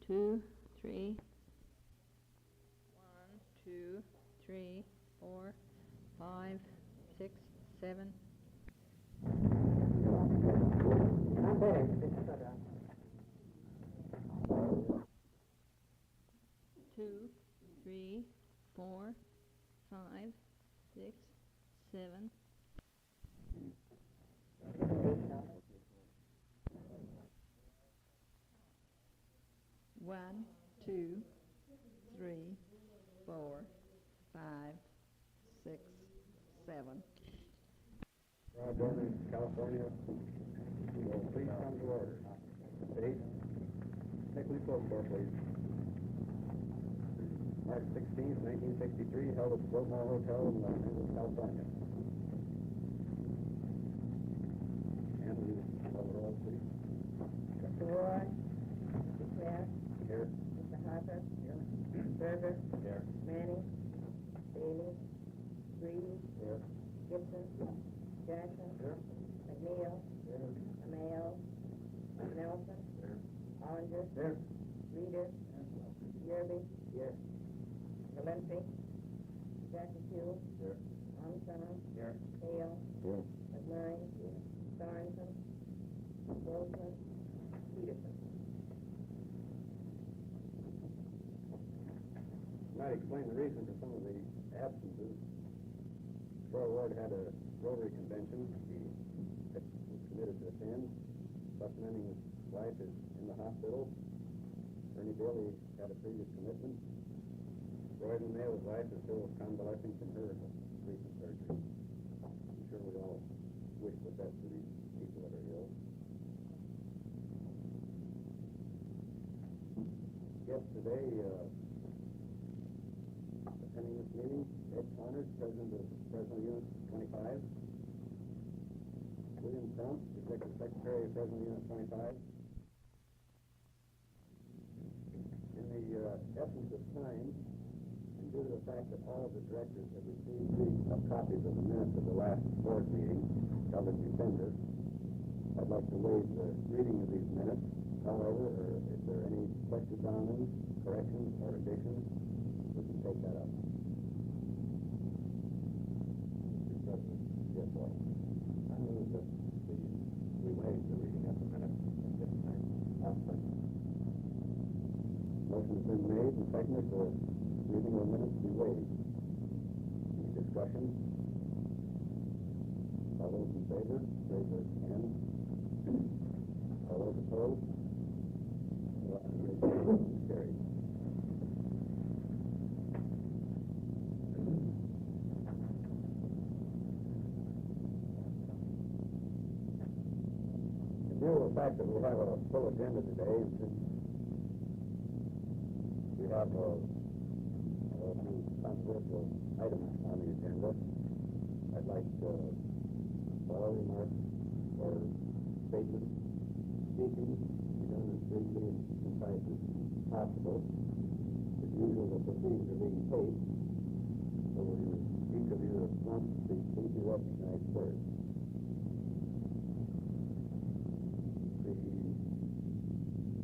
2, 3. 1, 2, 3, 4, 5, 6, 7. 2, 3, 4, 5, 6, 7. 1, 2, 3, 4, 5, 6, 7. Building, California, will please come to order. State, Nicholas Wilkes, please. March 16th, 1963, held at the Biltmore Hotel in Los Angeles, California. And we call the roll, please. Mr. Ward, Mr. Kraft, Here. Mr. Harper, Here. Berger, Here. Manning, Bailey, Reedy, Here. Gibson, Jackson, Here. McNeil, Here. Amell, Nelson, Here. Ollinger, Here. Reeder, Yerby, Here. Gillespie, Jackson Hughes, Here. Armstrong, Here. Hale, Here. McMurray, Sorensen, Wilson, Peterson. Might explain the reason for some of the absences. Troy Ward had a Rotary convention. He was committed to attend. Buck Manning's wife is in the hospital. Ernie Bailey had a previous commitment. Royden Mayo's wife is still convalescing from her recent surgery. I'm sure we all wish the best for these people that are ill. Guests today, attending this meeting, Ed Connors, President of Fresno Unit 25. William Crump, Executive Secretary of Fresno Unit 25. In the essence of time, and due to the fact that all of the directors have received copies of the minutes of the last board meeting held in December, I'd like to waive the reading of these minutes. However, if there are any questions on them, corrections, or additions, we can take that up. Mr. President, yes, sir. I move that we waive the reading of the minutes at this time. Motion has been made and seconded for reading of the minutes to be waived. Any discussion? All those in favor, raise their hand. All those opposed? Carried. In view of the fact that we have a full agenda today, and since we have a few controversial items on the agenda, I'd like all remarks or statements, speaking, be done as briefly and concise as possible. As usual, the proceedings are being taped, so each of you that wants to speak, please be recognized first.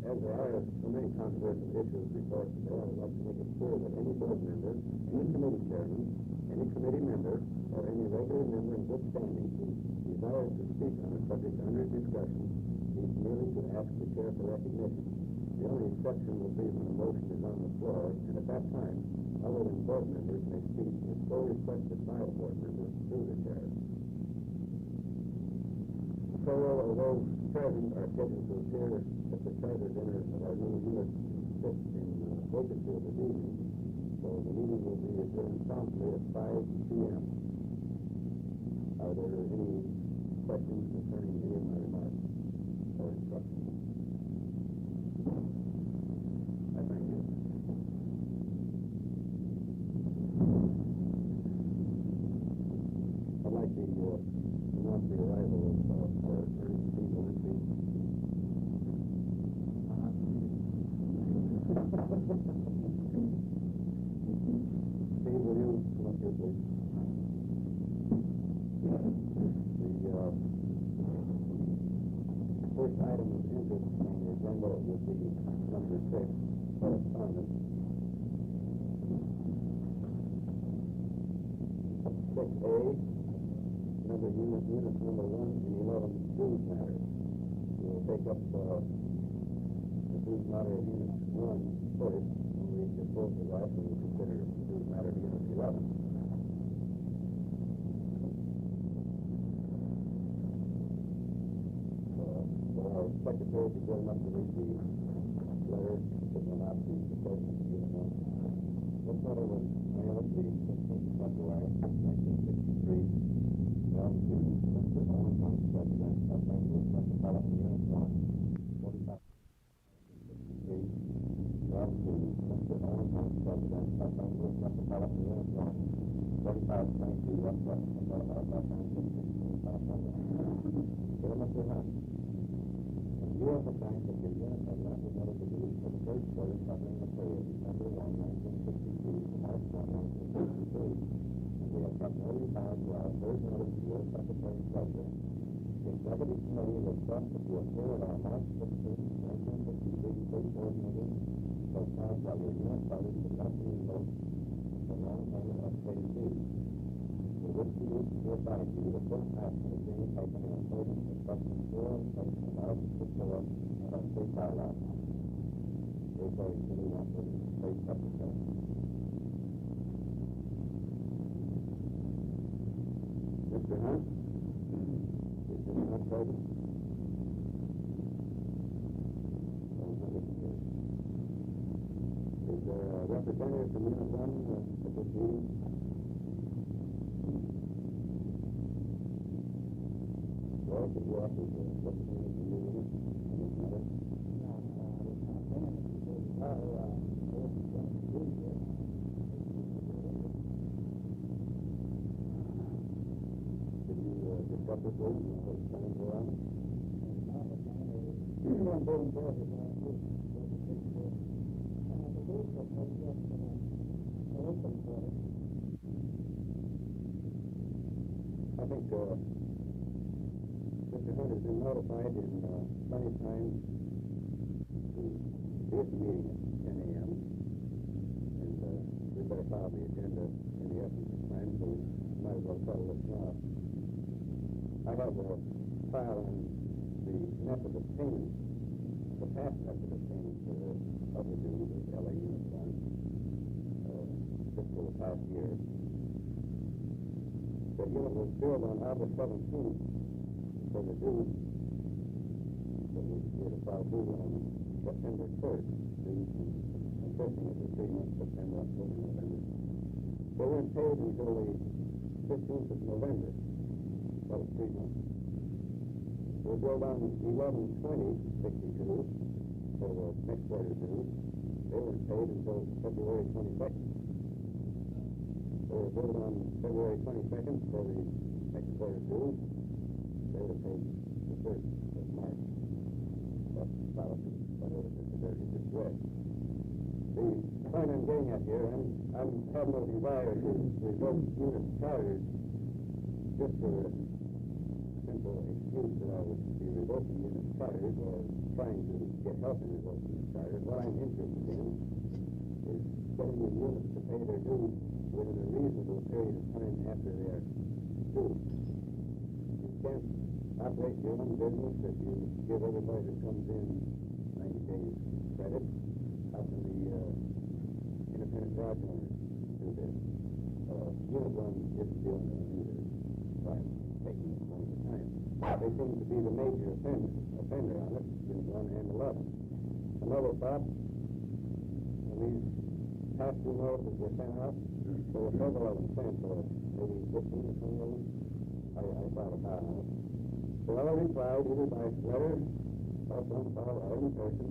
As there are so many controversial issues before us today, I would like to make it clear that any board member, any committee chairman, any committee member, or any regular member in good standing who desires to speak on a subject under discussion needs merely to ask the chair for recognition. The only exception will be when a motion is on the floor, and at that time, other than board members may speak if so requested by a board member through the chair. So, although present are scheduled to appear at the charter dinner of our new unit in Bakersfield this evening, so the meeting will be adjourned promptly at 5 p.m. Are there any questions concerning any of my remarks or instructions? I thank you. I'd like to announce the arrival of our attorney, Steve Lindsay. Steve, will you come up here, please? The first item of interest on the agenda would be number 6, correspondence. 6A, units number 1 and 11, dues matters. We will take up the dues matter of unit 1 first, and we dispose of that when we consider the dues matter of unit 11. Our secretary is good enough to read the letter that will not be proposed to unit 1. This letter was mailed the 15th of February, 1963, down to Mr. Owen Hunt, President of St. Louis Metropolitan Unit 1, 45. Down to Mr. Owen Hunt, President of St. Louis Metropolitan Unit 1, 4522 West Washington Boulevard, Los Angeles, California. Dear Mr. Hunt, you of the fact that your unit has not been able to do for the first quarter covering the period December 1, 1962 to March 1, 1963, and we have kept no reply to our third notice to your Secretary's pleasure. The Executive Committee requests that you appear at our March 16, 1963 State Board meeting so charged by your unit voters to directly vote for non-payment of state dues. We wish to advise you that this action is being taken in accordance with Section 4 and Section 4 of our state bylaws. Therefore, you do not for the state secretary. Mr. Hunt, is this not present? Is there a representative from Unit 1 at this meeting? Well, could you offer the representative from your unit on this matter? Did you discuss this with him? What is going on? I think Mr. Hunt has been notified in plenty of time to be at the meeting at 10 a.m. And we better file the agenda in the essence of time, so we might as well settle this now. I have a file on the method of payment, the past method of payment of the dues of LA Unit 1, just for the past year. The unit was billed on August 17th for the dues that we did a file due on September 1st, consisting of the 3 months, September, October, November. They weren't paid until the 15th of November. That was 3 months. They were billed on 11/20/62 for the next quarter dues. They weren't paid until February 22nd. They were billed on February 22nd for the next quarter dues. They were paid the 1st of March. That's the policy, whatever Mr. Dirty just read. The point I'm getting at here, I have no desire to revoke unit charters just for a simple excuse that I would be revoking unit charters or trying to get help in revoking unit charters. What I'm interested in is getting the units to pay their dues within a reasonable period of time after they are due. You can't operate your own business if you give everybody that comes in 90 days credit. How can the independent garage owners do this? Unit 1 isn't the only one either by taking it one at a time. They seem to be the major offender on it, Unit 1 and 11. Another thought, when these past due notices were sent out, there were several of them sent, or maybe 15 or 20 of them. I thought about it. They all replied either by letter, or phone call, or in person,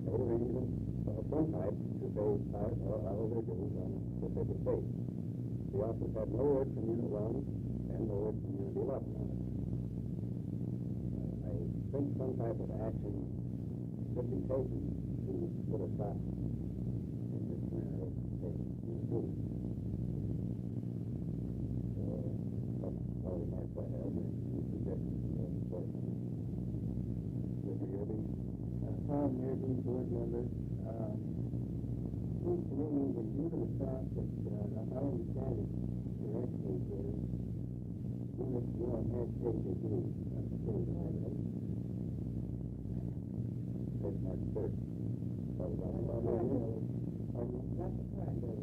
made arrangements of some type to pay part or all of their dues on a specific date. The office had no word from Unit 1 and no word from Unit 11 on it. I think some type of action should be taken to put a stop in this manner of paying Unit dues. That's all the remarks I have, and suggestions for time here, these board members, seems to me that due to the fact that, I understand it correctly, you must go on handshake with you. That's the thing, right? That's March 3rd. Not the prime, they have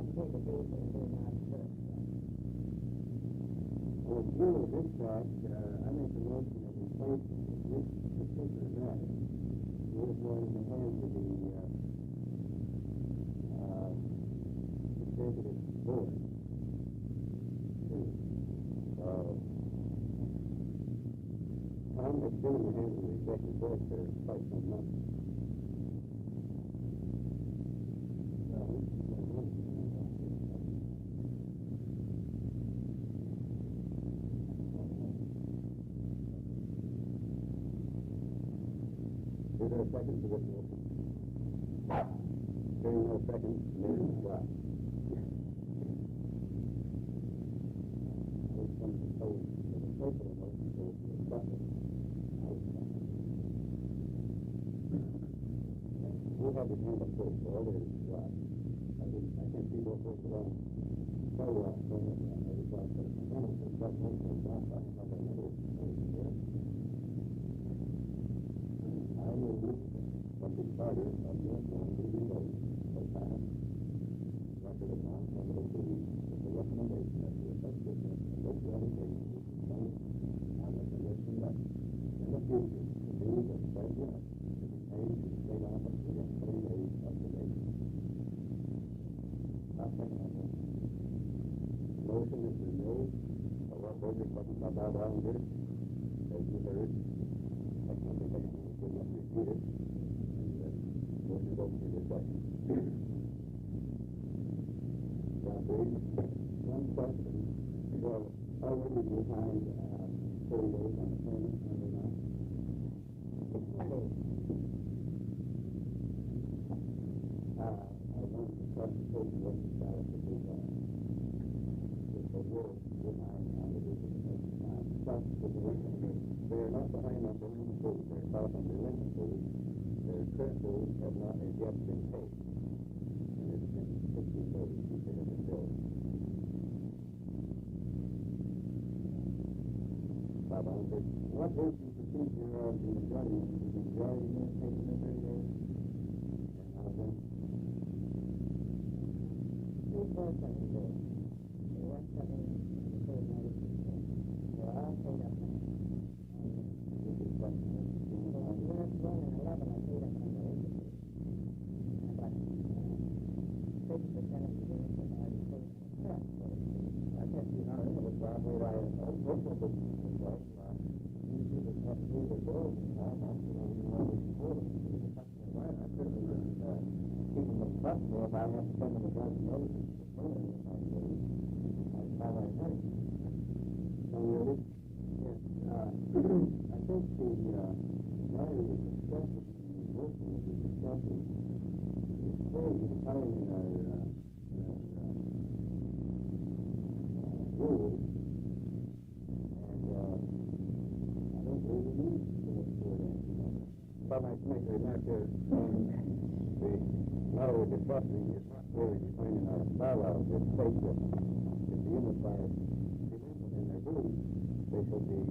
to take a date and do March 1st. Well, in view of this fact, I make a motion that we place this particular matter with one in the hands of the executive board. Tom, it's been in the hands of the executive board for quite some months. Is there a second to this motion? Hearing no second, meeting is dropped. There's some proposed for the paper motion to discuss it. We have the hand up first, so order is dropped. I can't see both ways along. So, I just want to finish this motion is not talking about the middle here. I will move from the charter of the remote for pass. Record of non-limited with the recommendation of the effectiveness of local education on the condition that in the future the dues of president to be paid to the state office within 30 days of the date. Motion has been made by what was requested by Bob Allinger, as you heard. I can't think I could not repeat it. Motion goes to the second. Now, please, one question. Well, how would you behind 30 days on the payment under that? I want to clarification what the status of these are. If they were behind on the delinquency time, plus the delinquency, they are not behind on delinquency, they're caught on delinquency. Their current bills have not as yet been paid. And it's been 15 days since they have been billed. Bob Allinger, what is the procedure of the majority? Is the majority going to take the 30 days? And how then? Two persons do. They want something to pay money. They're all paid up now. This is what The last one and 11 are paid up on the agency. But 6% of the units are already paid. Correct. I can't see how any of it's wrong. Wait, I most of it is right. These people have to pay their bills and all that, you know, even though they support it. I couldn't keep them in touch with if I have to send them a bunch of notices to phone them if I do. That's how I think. So, really? Yes. I think the matter of discussion, the motion of the discussion, is clearly defined in our rules, and I don't believe we need to look for that. If I might make a remark here, the matter we're discussing is not clearly defined in our bylaws. It states that if the units are delinquent in their dues, they should be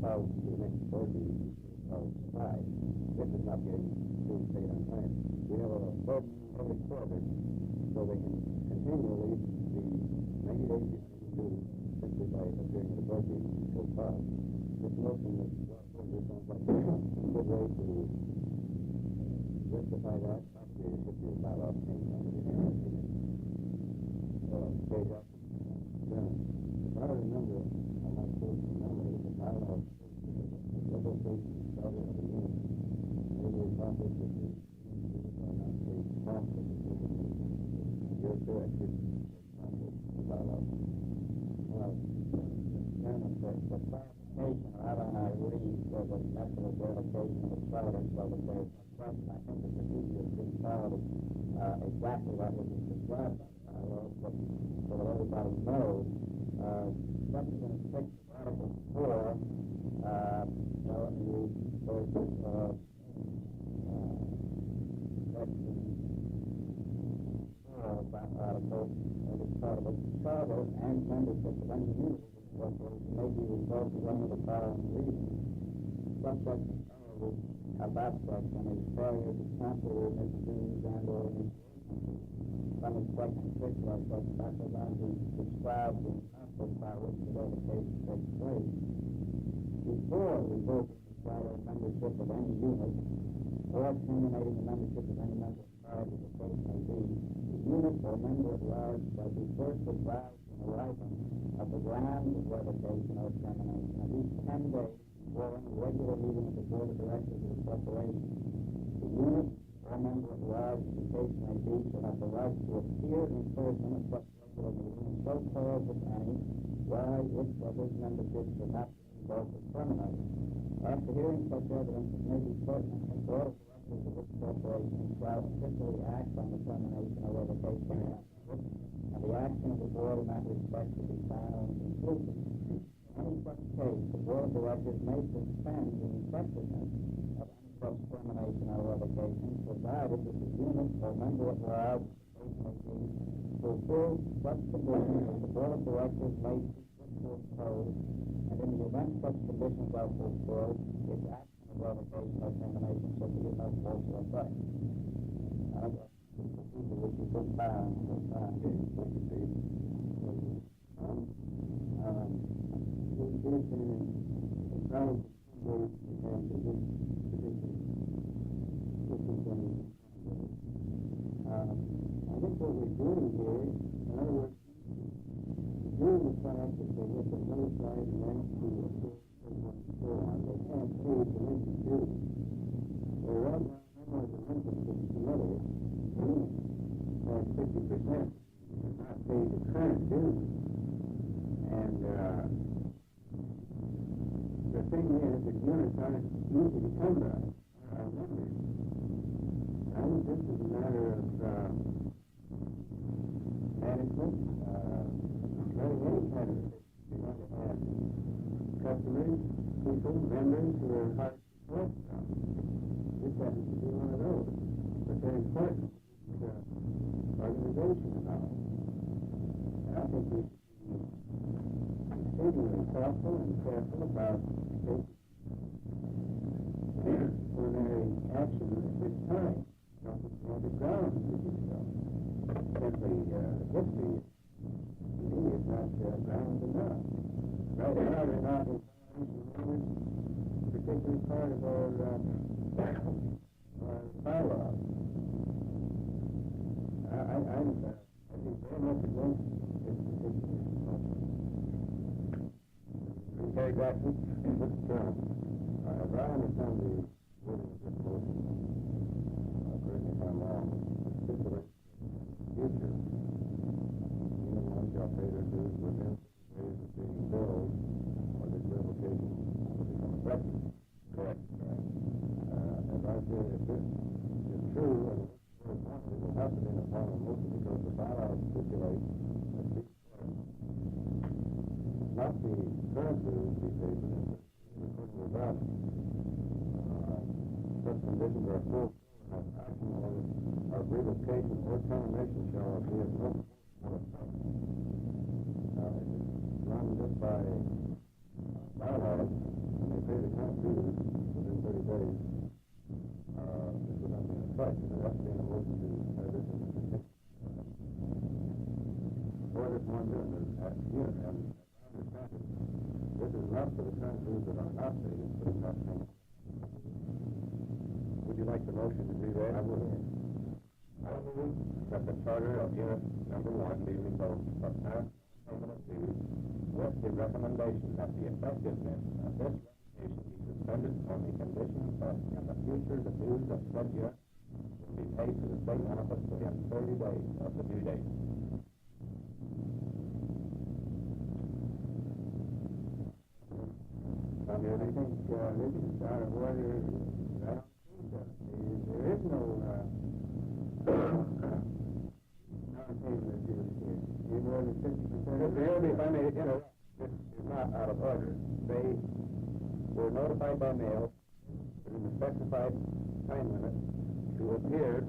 filed to the next board meeting of 5. This is not getting due paid on time. We have a board meeting every quarter, so they can continually be 90 days behind the due simply by appearing at a board meeting until 5. This motion is this sounds like a good way to justify that. Probably it should be a bylaw change under the opinion. Page up. If I remember, I'm not sure if you remember, the bylaw legislation started at the beginning. Maybe it's office that the units are not paid promptly. You're correct. It's promptly the bylaw. Well, Chairman, the clarification, I don't know, I believe there's a method of verification of the evidence of the case. I think the procedure is being followed exactly what was described by the bylaws, but so that everybody knows, section 6, Article 4, let me read first, membership of any unit of the corporation may be revoked for one of the following reasons. Such of that section is failure to properly misuse and or initiation from its second official of such special boundaries described in the process by which the revocation takes place. Before revoking the prior membership of any unit or terminating the membership of any member prior to the case may be, the unit or member at large shall be first advised in writing of the grounds of revocation or termination at least 10 days before any regular meeting of the board of directors of the corporation. The unit or member at large, the case may be, shall have the right to appear in person at such regular meeting and so cause, if any, why its or his membership should not be revoked or terminated. After hearing such evidence, it may be pertinent that the board of directors of this corporation shall officially act on the termination or revocation of that member, and the action of the board in that respect should be final and conclusive. In any such case, the board of directors may suspend the effectiveness of any such termination or revocation, provided that the unit or member at large, the case may be, fulfills such conditions as the board of directors may see fit to impose, and in the event such conditions are fulfilled, its action of revocation or termination shall be of no force or effect. I guess the procedure which you put down is fine. I think what we're doing here, in other words, doing the fact that they get the notified and then to and so on, they can't pay the delinquent dues. They're right now, no more delinquent than the other unit, like 50%, not pay the current dues. And the thing is that units aren't easy to come by, are members. I think this is a matter of management, running any kind of business. You want to have customers, people, members who are hard to collect from. This happens to be one of those. But they're important to organization and all. And I think we should be exceedingly thoughtful and careful about taking disciplinary action at this time. On the grounds to do so. Simply, history to me is not grounds enough. Right now, they're not in violation of any particular part of our bylaws. I think very much against this particular motion. Okay, Jackson? Mr. Chairman, as I understand the wording of this motion, correct me if I'm wrong, stipulate future. Anyone shall pay their dues within 6 days of being billed, or this revocation will become effective. Correct. As I say, if this is true, and it will have to be in the form of motion because the bylaws stipulate that these not the current dues be paid, but in the without such conditions are full. Action of revocation or termination shall be of no effect. If it's run just by bylaws, and they pay the current dues within 30 days, this would not be in effect. There has to be a motion to this is or this one business at unit. And I understand it. This is not for the current dues that are not paid, but it's not paying. Would you like the motion to do that? I would. I move that the charter of unit number 1 be revoked for past payment of dues with the recommendation that the effectiveness of this revocation be suspended on the condition that in the future the dues of said unit will be paid to the state office within 30 days of the due date. I think this is out of order. There is no non-payment of dues here. You more than 50%. If I may interrupt, this is not out of order. They were notified by mail within the specified time limit to appear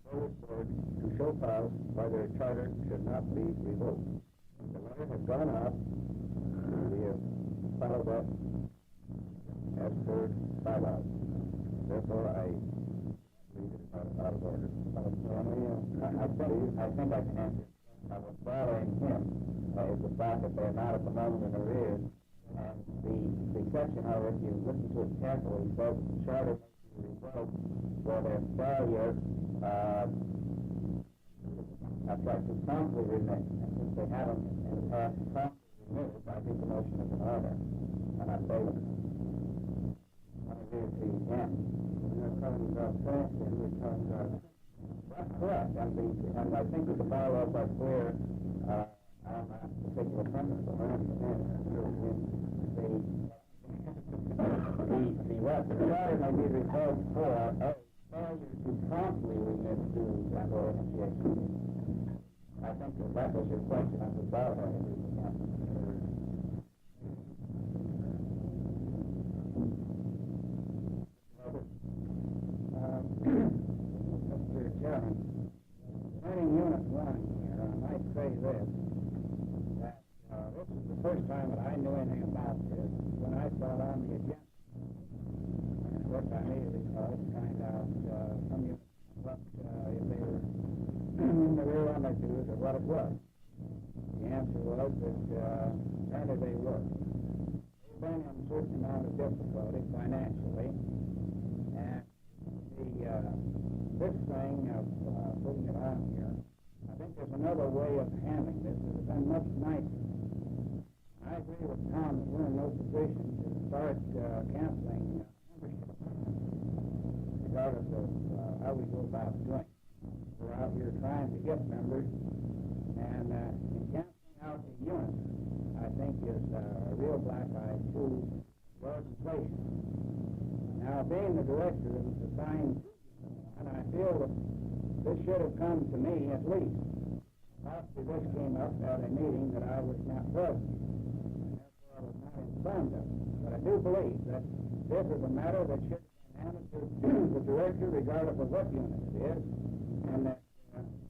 before the board to show cause why their charter should not be revoked. The letter has gone out. We have followed that as per bylaws. Therefore, I believe it is not out of order. I think I can answer. I was following him. Is the fact that they're not at the moment in arrears. And the section of it, you listen to it carefully, says that the charter may be revoked for their failure to promptly remit. And since they haven't in the past promptly remitted, I think the motion is in order. And I say that I agree with you again. We're not talking about facts, and we're talking about... That's correct. And I think that the bylaws are clear on that particular premise. I understand that. The charter may be revoked for a failure to promptly remit dues and or initiation. I think that was your question. I was about it. Mr. Chairman, concerning Unit 1 here, I might say this, that this is the first time that I knew anything about this when I saw it on the agenda. And of course, I immediately called to find out from you what, if they were in the rear on their dues or what it was. The answer was that apparently they were. They've been in a certain amount of difficulty financially, and this thing of putting it on here, I think there's another way of handling this that has been much nicer. I agree with Tom that we're in no position to start canceling membership, regardless of how we go about doing it. We're out here trying to get members, and in canceling out the unit, I think is a real black eye to the organization. Now, being the director is assigned, and I feel that this should have come to me at least. Possibly this came up at a meeting that I was not present, and therefore I was not informed of. But I do believe that this is a matter that should have been handed to the director, regardless of what unit it is, and that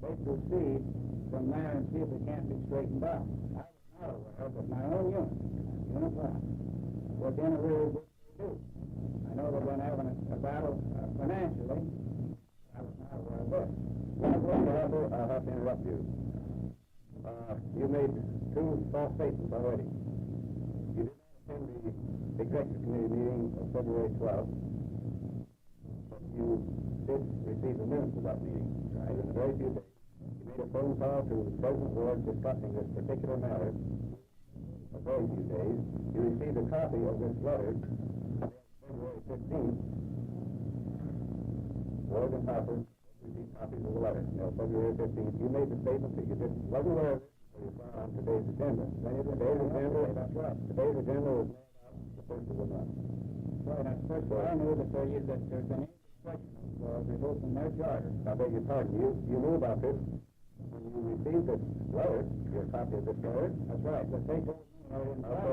they proceed from there and see if it can't be straightened out. I was not aware that my own unit, Unit 1, was in arrears with they do. I know they've been having a battle financially. I was not aware of this. I'll have to interrupt you. You made two false statements already. You did not attend the executive committee meeting of February 12th, but you did receive the minutes of that meeting. Right. In a very few days, you made a phone call to the President Ward discussing this particular matter. A very few days. You received a copy of this letter February 15th. Ward and Harper received copies of the letter. February 15th. You made the statement that you wasn't aware of it, so you filed on today's agenda. Today's agenda was made out the first of the month. Right, and first of all, I knew that there's been indiscretion revoking their charter. I beg your pardon. You knew about this when you received this letter, your copy of this letter. That's right, but they told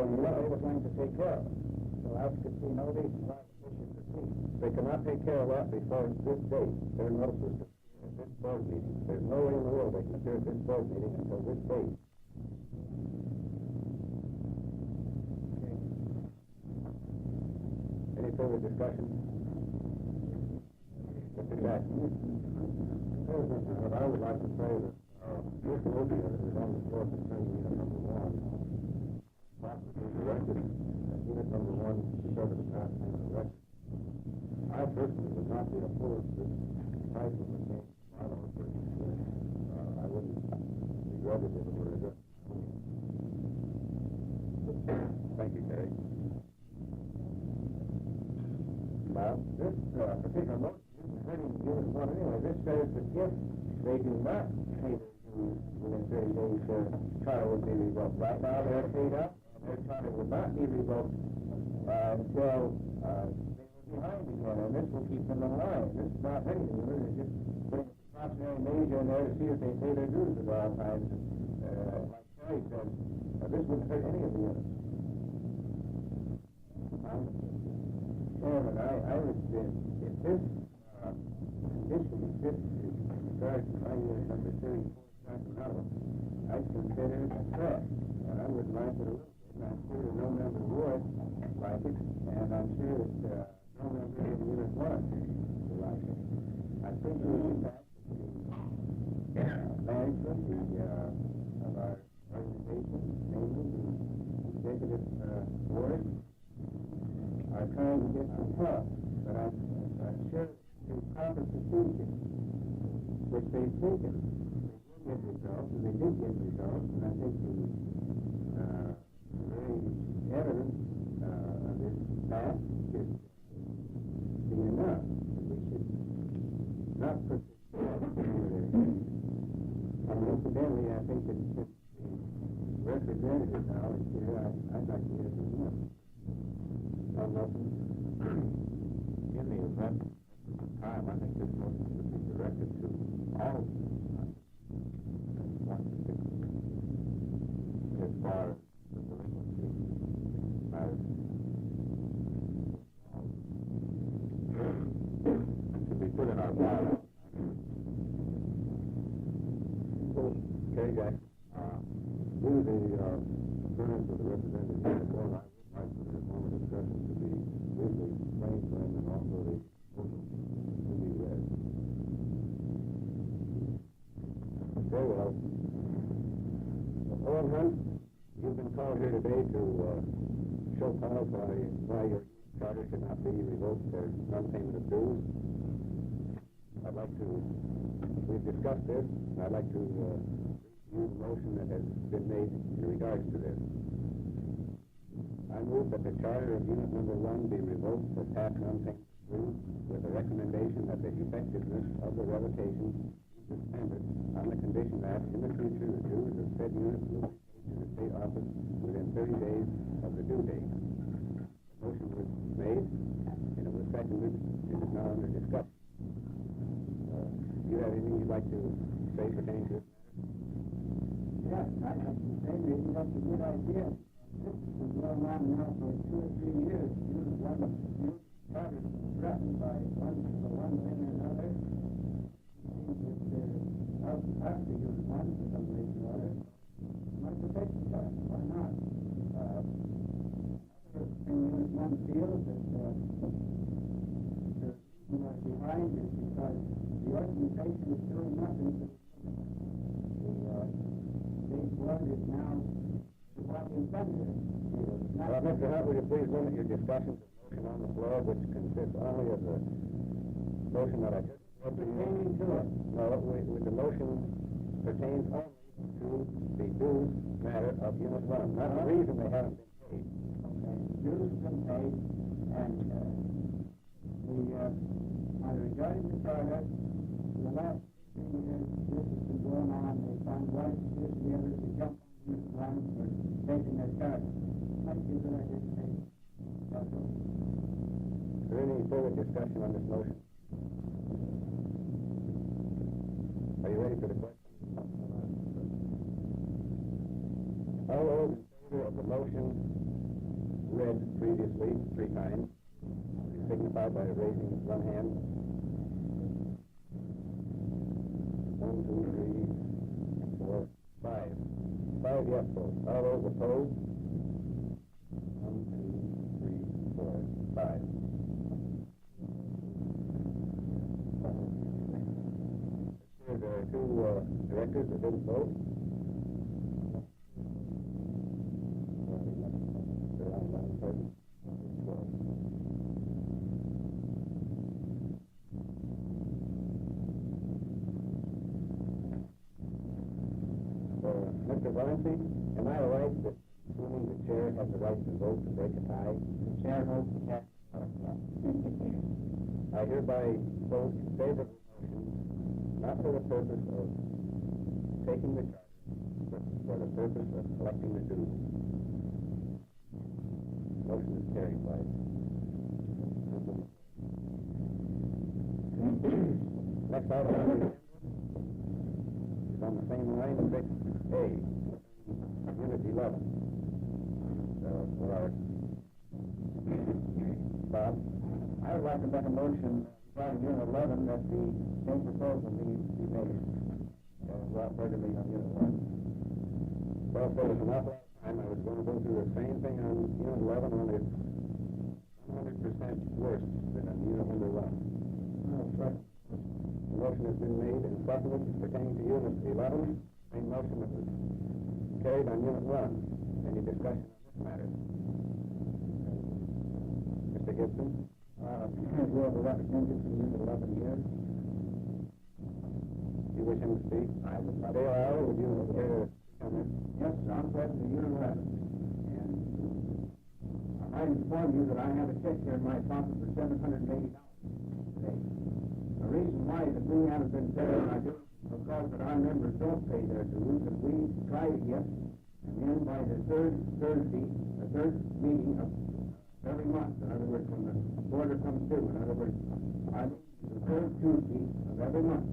me they were going to take care of it. So I could see no reason why we should proceed. They cannot take care of that before this date. Their notice was to appear at this board meeting. There's no way in the world they can appear at this board meeting until this date. Okay. Any further discussion? Mr. Jackson. What I would like to say that this motion is on the floor concerning unit number 1. Possibly directed unit number 1 to serve as a past and directed. I personally would not be opposed to this type of a change. I wouldn't begrudge it if it were a good. Thank you, Terry. Well, this particular motion isn't hurting unit 1 anyway. This says that if they do not pay their dues within 30 days, their charter would be revoked. Right now, they're paid up, and their charter would not be revoked until behind again, and this will keep them in line. This is not hurting them. It's just putting a precautionary measure in there to see if they pay their dues at all times. Like Terry said, this wouldn't hurt any of the units. Chairman, I would say if this condition exists in regard to my unit number 34 Sacramento, I'd consider it a threat. And I wouldn't like it a little bit. And I'm sure that no member would like it. And I'm sure that no member in Unit 1 would like it. I appreciate the fact that the management of our organization, namely the executive board, are trying to get some help. But I'm sure the proper procedure, which they've taken, they will get results, and they did get results, and I think the very evidence of this fact should be enough. We should not put this and incidentally, I think that since the representative now is here, I'd like to hear from him. In the event of time, I think this motion should be directed to all of them, not particularly as far as the delinquency matters. To be put in our bylaws. Okay, Jack. Due to the appearance of the representative of the board, I would like for this moment of discussion to be briefly explained to them and also the motion to be read. Okay, well, Owen Hunt, you've been called here today to show cause why your charter should not be revoked for non-payment of dues. We've discussed this, and I'd like to use the motion that has been made in regards to this. I move that the charter of Unit Number 1 be revoked for past non-payment of dues with the recommendation that the effectiveness of the revocation be suspended on the condition that, in the future, the dues of said unit will be paid to the state office within 30 days of the due date. The motion was made, and it was seconded, and is now under discussion. Do you have anything you'd like to say pertaining to this matter? Yes, I'd like to say maybe that's a good idea. This has been going on now for 2 or 3 years. One charter threatened by one thing or another. It seems that they're out after Unit 1 for some reason or other. Might have taken time. Why not? Another thing Unit 1 feels that the reason they're behind is because the organization is doing nothing to the state board is now walking thunder. Well, Mr. Hunt, would you please limit your discussion to the motion on the floor, which consists only of the motion that I just read to you? Pertaining to it. No, the motion pertains only to the dues matter of Unit 1, not the reason they haven't been paid. Okay, dues have been paid, and regarding the charter, for the last 15 years, this has been going on. They found one excuse or the other to jump on Unit 1 for taking their charter. Might be a good idea to take. That's all. Is there any further discussion on this motion? Are you ready for the question? All those in favor of the motion read previously 3 times, signify by raising one hand. 1, 2, 3, 4, 5. 5 yes votes. All those opposed? 1, 2, 3, 4, 5. There are 2 directors that didn't vote. Mr. Valency, am I right that assuming the chair has the right to vote to break a tie? The chair votes to cast a tie. I hereby vote in favor of the motion, not for the purpose of taking the charter, but for the purpose of collecting the dues. Motion is carried by. Next item on the agenda is on the same line as 6A, Unit 11. For our Bob, I would like to make a motion regarding Unit 11 that the same proposal be made. Well, we're going to meet on Unit 1. Well, so there's an awful lot of time. I was going to go through the same thing on Unit 11, only it's 100% worse than on Unit number 1. The motion has been made and seconded pertaining to Unit 11. Same motion that was carried on Unit 1. Any discussion on this matter? Mr. Gibson? You have a representative from Unit 11 here. You wish him to speak? Biola, would you care to come in? Yes, sir, I'm president of Unit 11. And I might inform you that I have a check here in my pocket for $780 today. The reason why that we haven't been paying our dues is because that our members don't pay their dues, and we try to get them in by the third meeting of every month. In other words, when the quarter comes due. In other words, the third Tuesday of every month.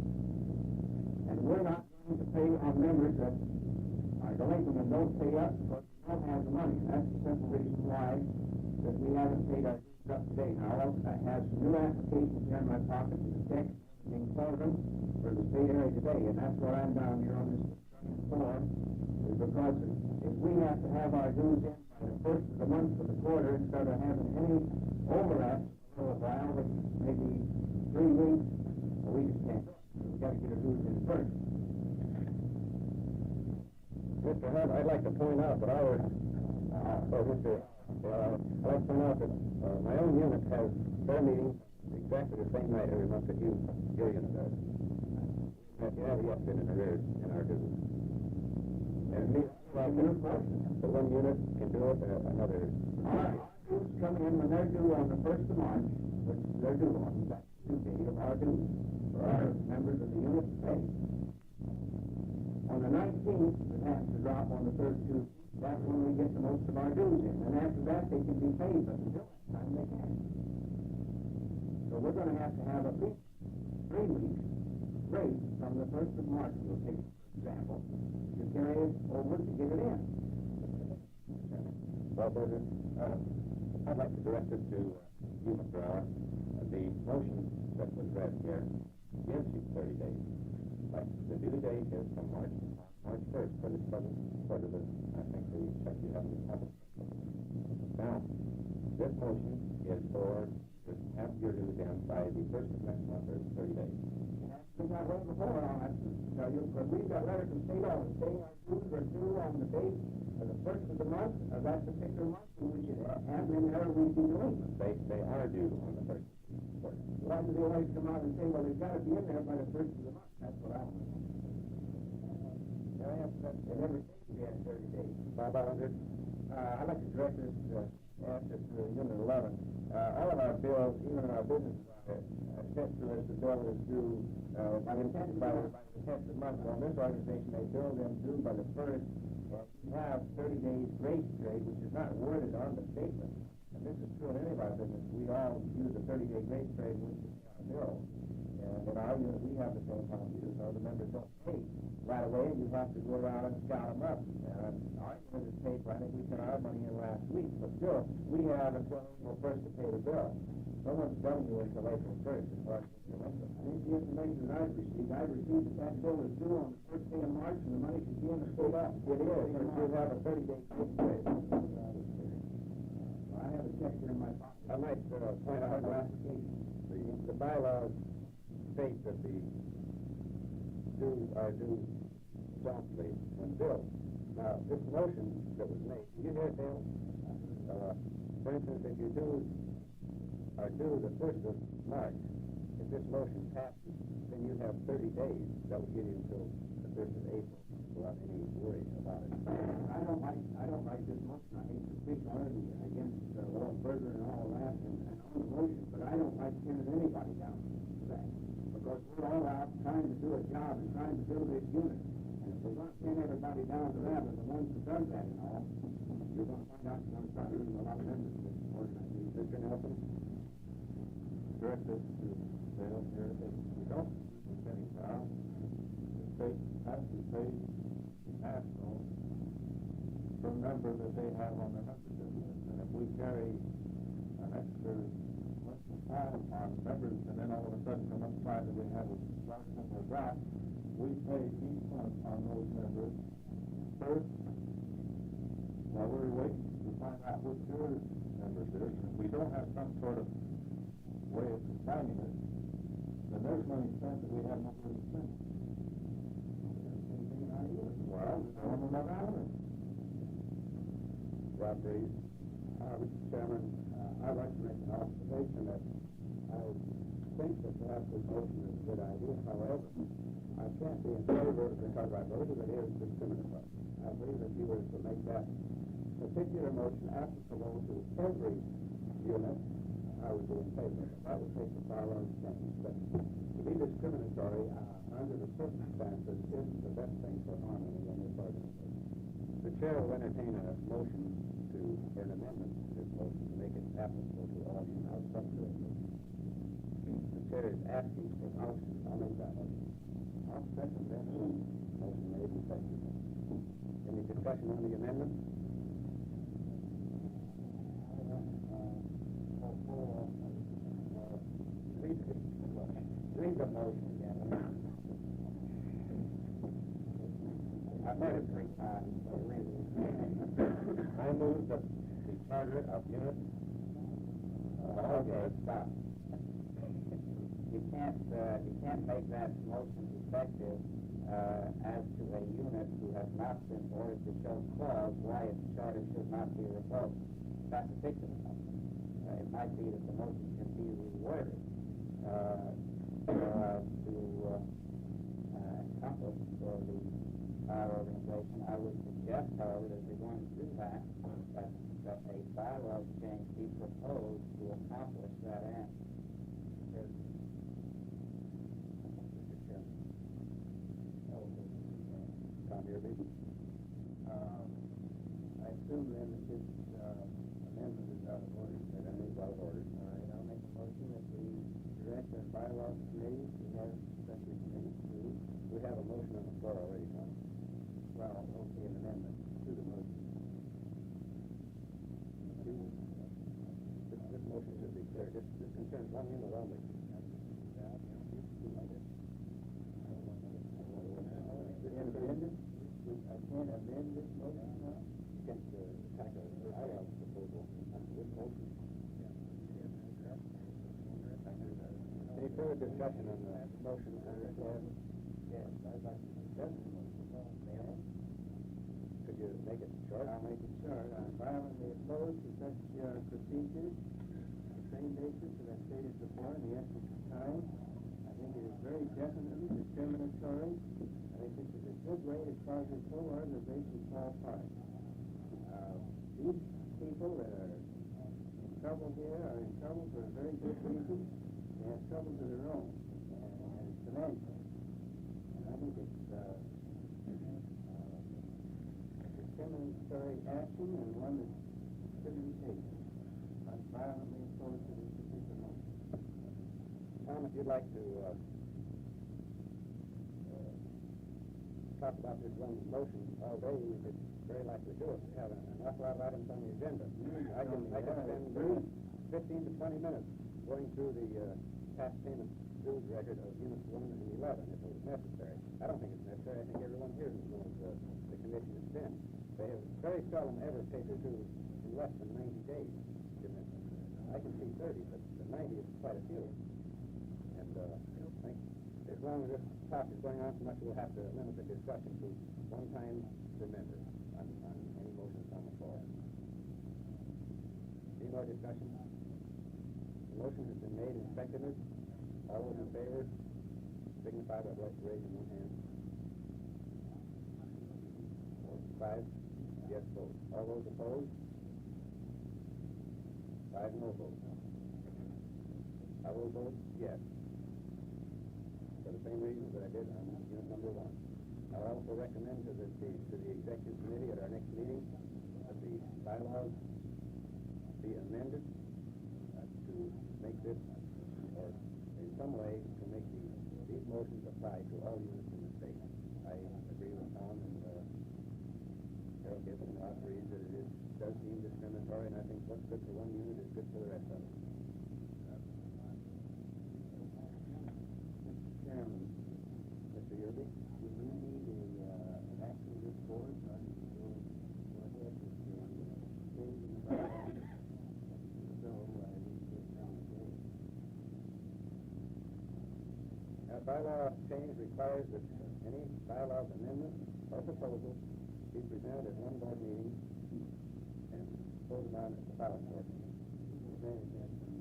And we're not going to pay our members that are delinquent and don't pay us because we don't have the money. And that's the simple reason why that we haven't paid our dues up today. Now, I have some new applications here in my pocket for the check being program for the state area today. And that's what I'm down here on this floor, is because if we have to have our dues in by the first of the month for the quarter instead of having any overlaps for a while, which maybe 3 weeks, we just can't do it. We've got to get our dues in first. Mr. Hunt, I'd like to point out that I'd like to point out that my own unit has their meetings exactly the same night every month that your unit does. We have yet been in arrears in our dues. And the one unit can do it, another. Our dues come in when they're due on the 1st of March, which they're due on. That's the due date of our dues for our members of the unit to pay. On the 19th, it has to drop on the third Tuesday. That's when we get the most of our dues in. And after that, they can be paid, but until that time, they can't. So we're going to have at least 3 weeks grace from the 1st of March, we'll take, for example, to carry it over to get it in. Well, President, I'd like to direct it to you, Mr. Allen. The motion that was read here gives you 30 days. But the due date is from March 1st for this present quarter. I think the check you have in the public. Now, this motion is for to have your dues in by the 1st of next month, or 30 days. We got way before on that. Tell you, but we've got letters from state office saying our dues are due on the date of the 1st of the month of that particular month, and we should have them in there we be delinquent. They are due on the 1st. Why do they always come out and say, well, they've got to be in there by the 1st of the month? That's what I want. They never say we have 30 days. 500. I'd like to direct this answer to Unit 11. All of our bills, even our business, sent to us, the bill is due by the 10th of the month. On this organization, they bill them due by the 1st. We have 30 days grace period, which is not worded on the statement. And this is true in any of our business. We all use the 30-day grace period when we pay our bills. And in our unit, we have the same policy. So the members don't pay right away. You have to go around and scout them up. And our unit is paid for, I think we sent our money in last week. But still, we have until April 1st to pay the bill. No one's done you until April 1st as far as the delinquent. I think the information that I've received that bill is due on the first day of March, and the money should be in the state up. It is. We have a 30-day grace period. I have a check here in my pocket. I might point out the bylaws state that the dues are due promptly when billed. Now, this motion that was made, did you hear it, Dale? For instance, if your dues are due the 1st of March, if this motion passes, then you have 30 days. That will give you until the 1st of April without any worry about it. I don't like this motion. I hate to speak on it against Walt Berger and all that and on the motion, but I don't like pinning anybody down for that. Because we're all out trying to do a job and trying to build this unit. And if we're going to pin everybody down to that, and the ones who done that and all, you're going to find out you're going to start losing a lot of members of this organization. Mr. Nelson? Direct this to Dale here. If we don't use the penny power, the state has to pay national per member that they have on their membership list. And if we carry an extra length of time on members, and then all of a sudden come up find that we have a large number of drops, we pay each month on those members. First, while we're waiting to find out which your members is, if we don't have some sort of way of combining it, then there's money spent that we have no way to spend. Well, some of them are out of it. Rob Reed. Mr. Chairman, I'd like to make an observation that I think that perhaps this motion is a good idea. However, I can't be in favor because I believe it is discriminatory. I believe if you were to make that particular motion applicable to every unit, I would be in favor of it. That would take the far long change. But to be discriminatory under the circumstances isn't the best thing for harmony in this organization. The chair will entertain a motion to an amendment to this motion to make it applicable to all units. I'll structure it. The chair is asking for a motion. I'll make that motion. I'll second that motion. Motion made and seconded. Any discussion on the amendment? Read the motion again. I've heard it 3 times, so read it. I move that the charter of units. Okay, stop. You can't make that motion effective as to a unit who has not been ordered to show cause why its charter should not be revoked. That's a particular motion. It might be that the motion can be reworded to accomplish for our organization. I would suggest, however, that if we're going to do that a bylaw change be proposed to accomplish that end. Tom Irby. I assume then that this amendment is out of order. That is out of order. All right, I'll make a motion that we direct our bylaws committee to have such a thing to. We have a motion on the floor already, Tom. Well, I don't see an amendment to the motion. This motion should be clear. This concerns one unit only. I can't amend this motion now? You can't tackle a bylaw proposal under this motion. Any further discussion on the motion on the floor? Yes, I'd like to discuss the motion. Could you make it short? I'll make it short. I'm violently opposed to such procedures of the same nature that I stated before in the essence of time. I think it is very definitely discriminatory. I think this is a good way to cause this whole organization to fall apart. These people that are in trouble here are in trouble for a very good reason. They have troubles of their own, and it's financial. And I think it's discriminatory action and one that shouldn't be taken. I'm violently opposed to this particular motion. Tom, if you'd like to talk about this one motion all day, we could very likely do it. We have an awful lot of items on the agenda. I can spend 15 to 20 minutes going through the past payment dues record of units 1 and 11 if it was necessary. I don't think it's necessary. I think everyone here knows the condition it's been. They have very seldom ever paid their dues in less than 90 days. I can see 30, but the 90 is quite a few. And I think as long as this talk is going on so much, we'll have to limit the discussion to one time per member on any motions on the floor. Any more discussion? The motion has been made and seconded. All those in favor signify by raising one hand. 5 yes votes. All those opposed? 5 no votes. I will vote yes. For the same reasons that I did on unit number 1. I'll also recommend to the executive committee at our next meeting that the bylaws be amended to make this, or in some way to make these motions apply to all units in the state. I agree with Tom and Harold Gibson and Rob Reed that it does seem discriminatory, and I think what's good for one unit is good for the rest of it. Chairman, Mr. Yerby? bylaw change requires that any bylaws amendment or proposal be presented at one board meeting and voted on at the ballot board meeting. Is there any objection?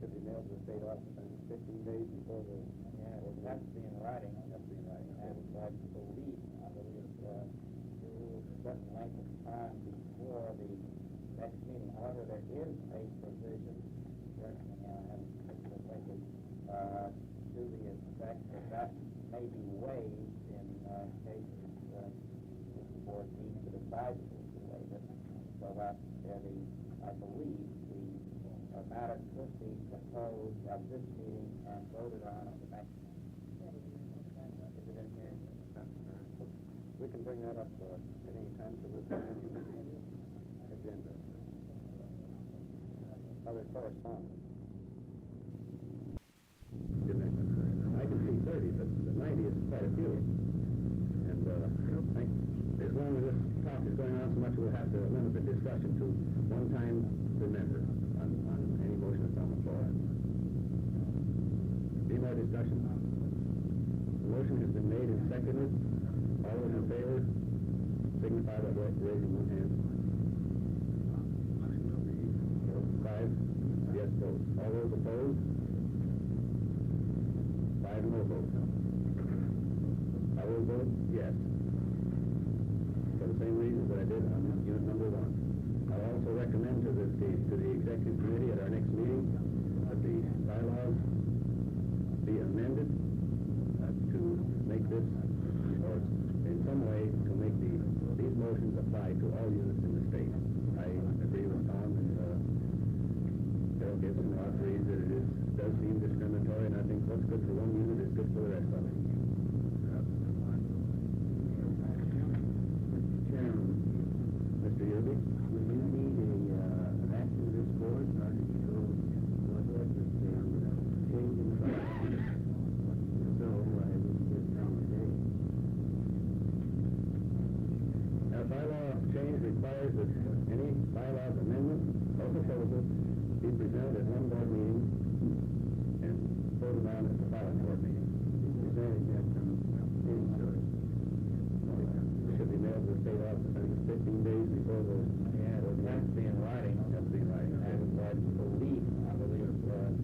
Should be mailed to the state office on 15 days before the... Yeah, it has to be in writing. Has to be in writing. And I believe the rules certain length of time before the next meeting. However, there is a provision, certainly, I haven't looked at it lately, to the effect that may be waived in cases the board needs to decide to waive it, so that I believe the matter could be proposed at this meeting and voted on at the next meeting. Is it in here? We can bring that up at any time to the agenda. Other correspondence. I can see 30, but the 90 is quite a few. And I think as long as this talk is going on so much, we'll have to limit the discussion to one time per member on any motion that's on the floor. Any more discussion? The motion has been made and seconded. All those in favor signify by raising one hand. 5 yes votes. All those opposed? 5 no votes. I will vote yes. For the same reasons that I did on unit number 1. I'll also recommend to the executive committee at our next meeting that the bylaws be amended to make this, or in some way to make these motions apply to all units in the state. I agree with Tom and Bill Gibson and agrees that it does seem discriminatory, and I think what's good for one unit is good for the rest of it. Chairman, Mr. Yerby, will you need an action of this board in order to go ahead with the change in the bylaws? So I will give them today. Now, bylaw change requires that any bylaws amendment or proposal be presented at one board meeting and voted on at the ballot board meeting. Is there any objection? Should be mailed to the state office, I think it's 15 days before the... Yeah, it has to be in writing. Has to be in writing. And I believe the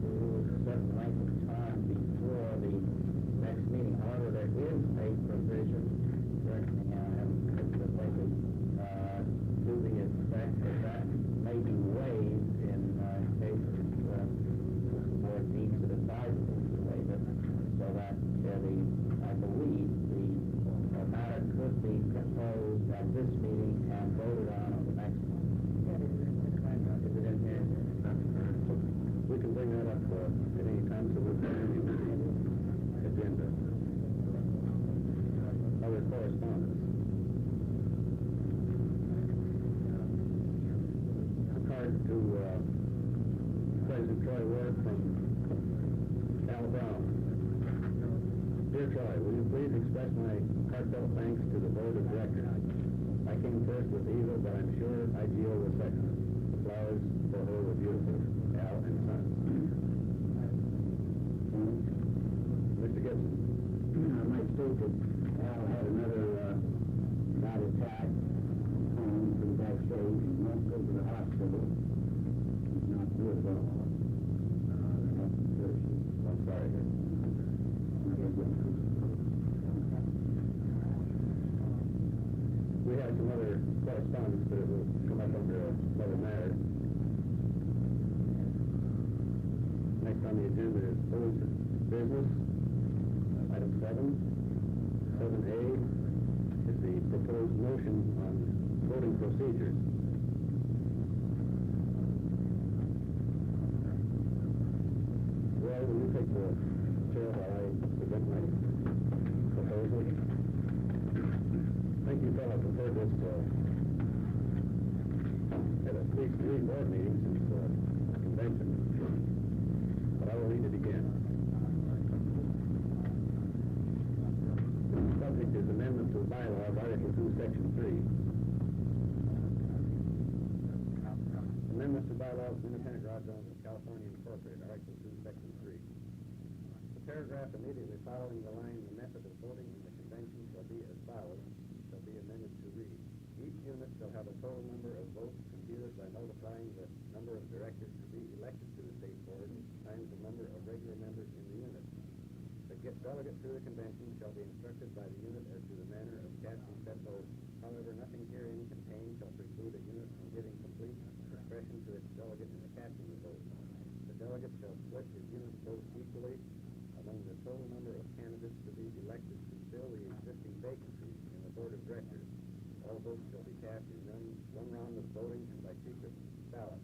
rules a certain length of time before the next meeting. However, there is a provision, certainly I haven't looked at it lately, to the effect that may be waived in cases the board needs to decide to waive it, so that I believe the matter could be proposed at this meeting and voted on at the next one. Is it in here? We can bring that up at any time, so we'll put it in the agenda. Other correspondence. A card to President Troy Ward from Al Brown. Dear Troy, will you please express my heartfelt thanks to the board of directors. I came first with Eva, but I'm sure IGO was second. The flowers for her were beautiful. Al and Son. Mr. Gibson. I might state that Al had another bad attack home from backstage. He must go to the hospital. He's not good at all. I'm sorry. We have some other correspondence, but it will come up under another matter. Next on the agenda is old business. Item 7A is the proposed motion on voting procedures. Well, will you take the chair while I present my proposal? I think you fellows have heard this at least 3 board meetings since the convention, but I will read it again. The subject is amendment to bylaws, Article 2, Section 3. Amendments to bylaws of Independent Garage Owners of California Incorporated, Article 2, Section 3. paragraph immediately following the line, the method of voting in the convention shall be as follows, shall be amended to read. Each unit shall have a total number of votes computed by multiplying the number of directors to be elected to the state board times the number of regular members in the unit. The delegate to the convention shall be instructed by the unit as to the manner of casting said votes. However, nothing herein contained shall preclude a unit from giving complete discretion to its delegate in the casting of votes. The delegate shall split his unit's votes equally among the total number of candidates to be elected to fill the existing vacancies in the board of directors. All votes shall be cast in one round of voting and by secret ballot.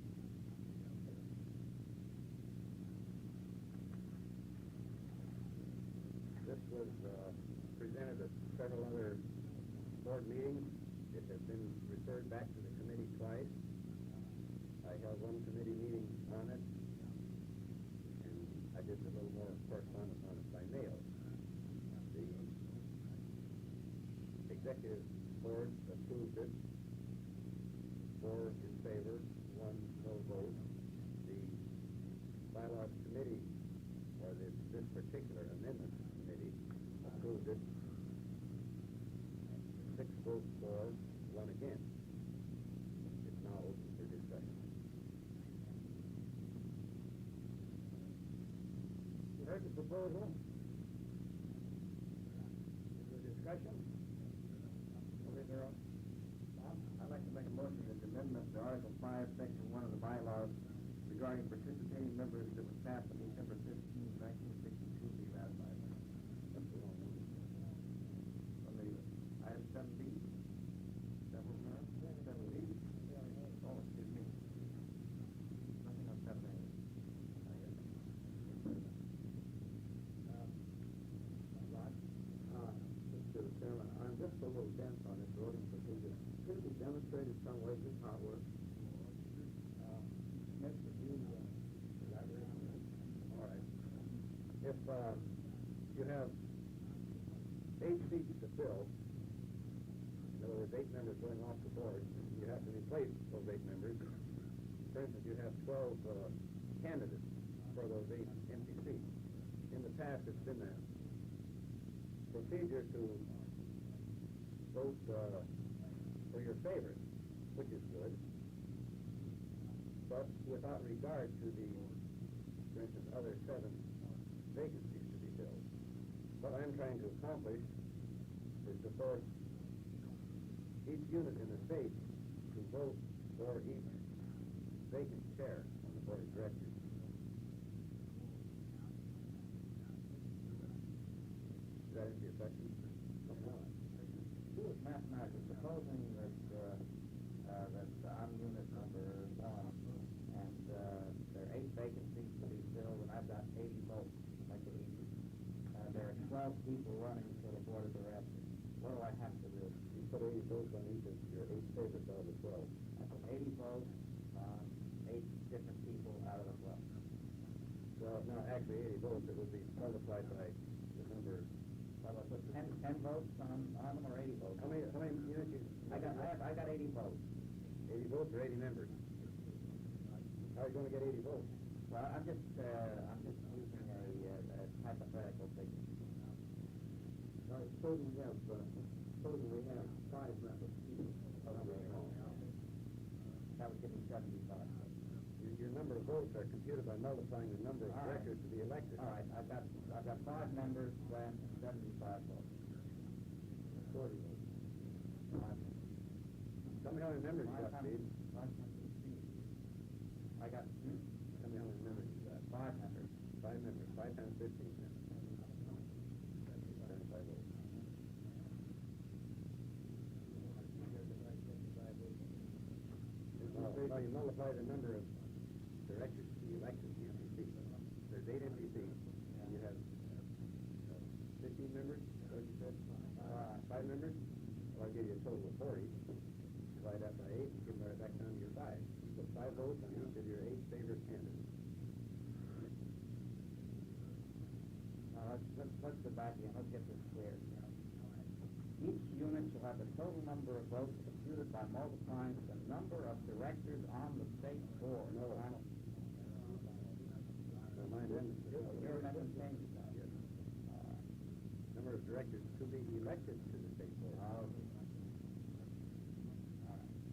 This was presented at several other board meetings. It has been referred back to the committee twice. I held one committee meeting on it, and I did a little more correspondence on it by mail. The executive board approved it, 4 in favor, 1 no vote. The bylaws committee, or this particular amendment committee, approved it, 6 votes for, 1 against. It's now open for discussion. You heard the proposal? Is there discussion? I'd like to make a motion that the amendment to Article 5, Section 1 of the bylaws regarding participating members that was passed on December 15, 1962 be ratified. That's the wrong one. On the item 7B. That was not 7B. Oh, excuse me. Nothing on 7A. Mr. Chairman, I'm just a little dense on this voting procedure. Could it be demonstrated some way just how it works? Mr. Hughes, elaborate on that. All right. If you have 8 seats to fill, in other words, 8 members going off the board, you have to replace those 8 members. For instance, you have 12 candidates for those 8 empty seats. In the past, it's been a procedure to vote for your favorite, which is good, but without regard to the, for instance, other 7 vacancies to be filled. What I'm trying to accomplish is to force each unit in the state to vote for each vacant chair on the board of directors. Does that answer your question? Do it mathematically. Supposing that I'm unit number 1, and there are 8 vacancies to be filled, and I've got 80 votes. Make it easy. There are 12 people running for the board of directors. What do I have to do? You put 80 votes on each of your 8 favorites out of the 12. I put 80 votes on 8 different people out of the 12. Well, no, actually 80 votes, it would be multiplied by the number. Well, I put 10 votes on them, or 80 votes. How many units you? I got 80 votes. 80 votes or 80 members? How are you going to get 80 votes? Well, I'm just using a hypothetical figure. Now, supposing we have 5 members. That would give me 75. Your number of votes are computed by multiplying the number of All right. directors to be elected. All right, I've got 5 members, then 75 votes. 40 votes. Tell me how many members you got, Steve. I got Tell me how many members you got. 5 members. 5 members. 5 times 15 members. 75 votes. Now you multiply the number of directors to be elected to the empty seats. There's 8 empty seats. You have 15 members, is that what you said? 5 members? Well, I'll give you a total of 40. Divide that by 8 and give it back down to your 5. You put 5 votes on each of your 8 favorite candidates. Now, let's go back again. Let's get this clear. Each unit shall have the total number of votes computed by multiplying the number of directors on the state board. No. Final. Mine didn't. Your amendment changes that. Yes. of directors to be elected to the state board. All right.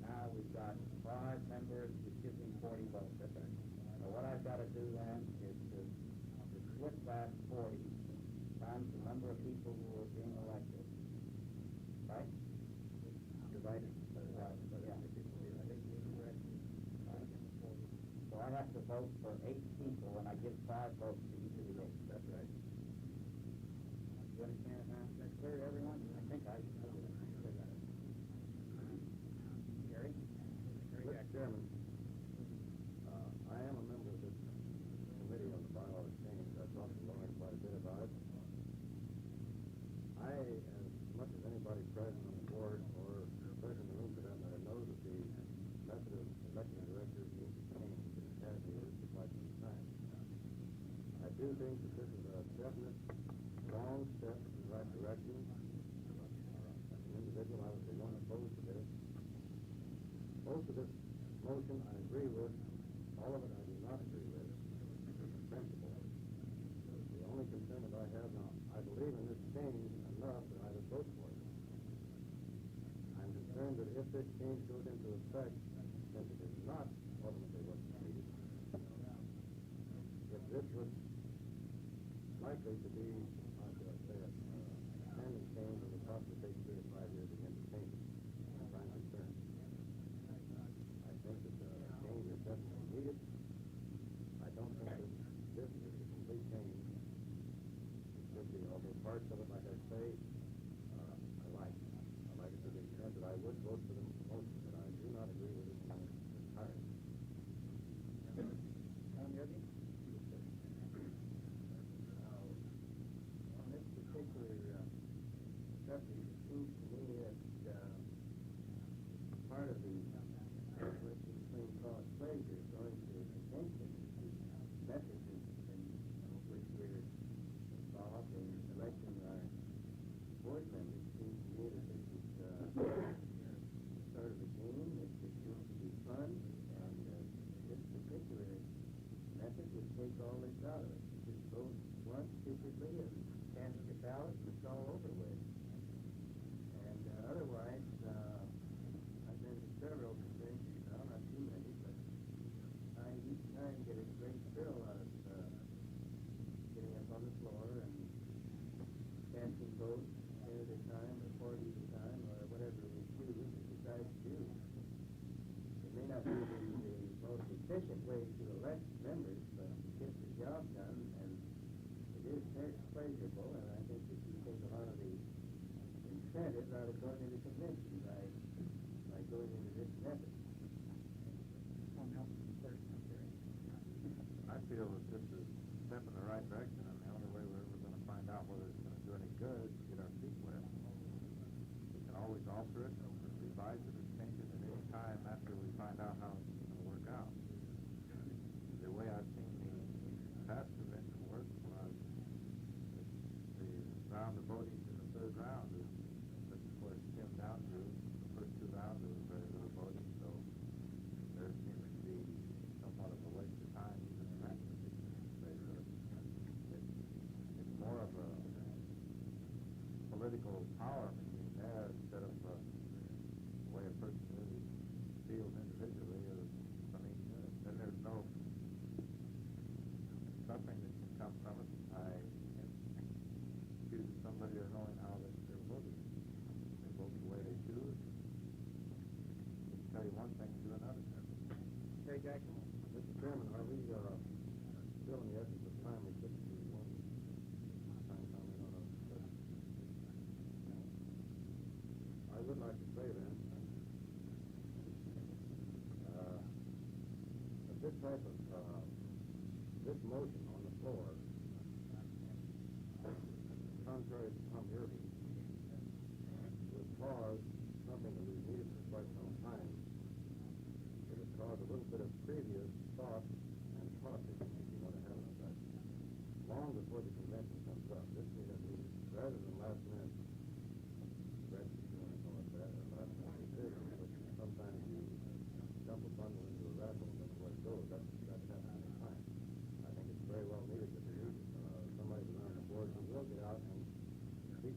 Now we've got 5 members, which gives me 40 votes. That's right. So what I've got to do then is to split that 40 times the number of people who are being elected. Right? Divided. Right. Yeah. Right. So I have to vote for 8 people, and I give 5 votes to each of the 8. That's right. You understand it now? That's clear to everyone? I think I should. Gary? Mr. Chairman, I am a member of this committee on the Biola change. I've talked to Lauren quite a bit about it. I, as much as anybody present on the board or present in the room for that matter, knows that the method of electing directors needs to change, and it has been for quite some time. I do think that this is a definite wrong step in the right direction. As an individual, I would be one opposed to this. Most of this motion I agree with. All of it I do not agree with. In principle. The only concern that I have now, I believe in this change enough that I would vote for it. I'm concerned that if this change goes into effect, since it is not ultimately what's needed, if this was likely to be, how should I say it, standing change that would possibly take 3 to 5 years to get to change it, that's what I'm concerned. I think that the change is definitely needed. I don't think that this is a complete change. It should be, although parts of it, like I say, I like. I like it to the extent that I would vote for the motion, but I do not agree with it entirely. Tom Yerby? On this particular subject, it seems to me that part of the conflict between cause pleasure is going to attention to methods in which we're involved in electing our board members. It seems to me that this is sort of a game. It seems to be fun, and this particular method would take all this out of it. You just vote once secretly and cast your ballot, and it's all over with. And otherwise, I've been to several conventions now, not too many, but I each time get a great thrill out of getting up on the floor and casting votes 10 at a time or 40 at a time or whatever we choose to decide to do. It may not be the most efficient way to elect members, but it gets the job done, and it is pleasurable, and I think that you take a lot of the incentive out of going into convention by going into this method. I feel that this is a step in the right direction, and the only way we're ever going to find out whether it's going to do any good is to get our feet wet. We can always alter it, revise it, or change it at any time after we find out how it's going to work out. The way I've seen the past convention work was the round of voting in the 3rd round is, of course, came down to the first 2 rounds there was very little voting, so there seems to be somewhat of a waste of time even in that particular phase. It's more of a political power machine there instead of the way a person really feels individually. I mean, then there's nothing that can come from it. I accuse somebody of knowing how they're voting. They vote the way they choose. They can tell you one thing and do another. Terry Jackson? Mr. Chairman, are we still in the essence of time restricted to one time comment on a question? I would like to say then that this type of this motion on the floor, contrary to Tom Yerby, would cause something that we've needed for quite some time. It would cause a little bit of previous thought and process, if you want to have it like that, long before the convention comes up. This we have needed, rather than last minute, if you want to call it that, or last minute decision, which sometimes you dump a bundle into a raffle and that's where it goes. That's happened many times. I think it's very well needed that we need somebody around the board who will get out and speak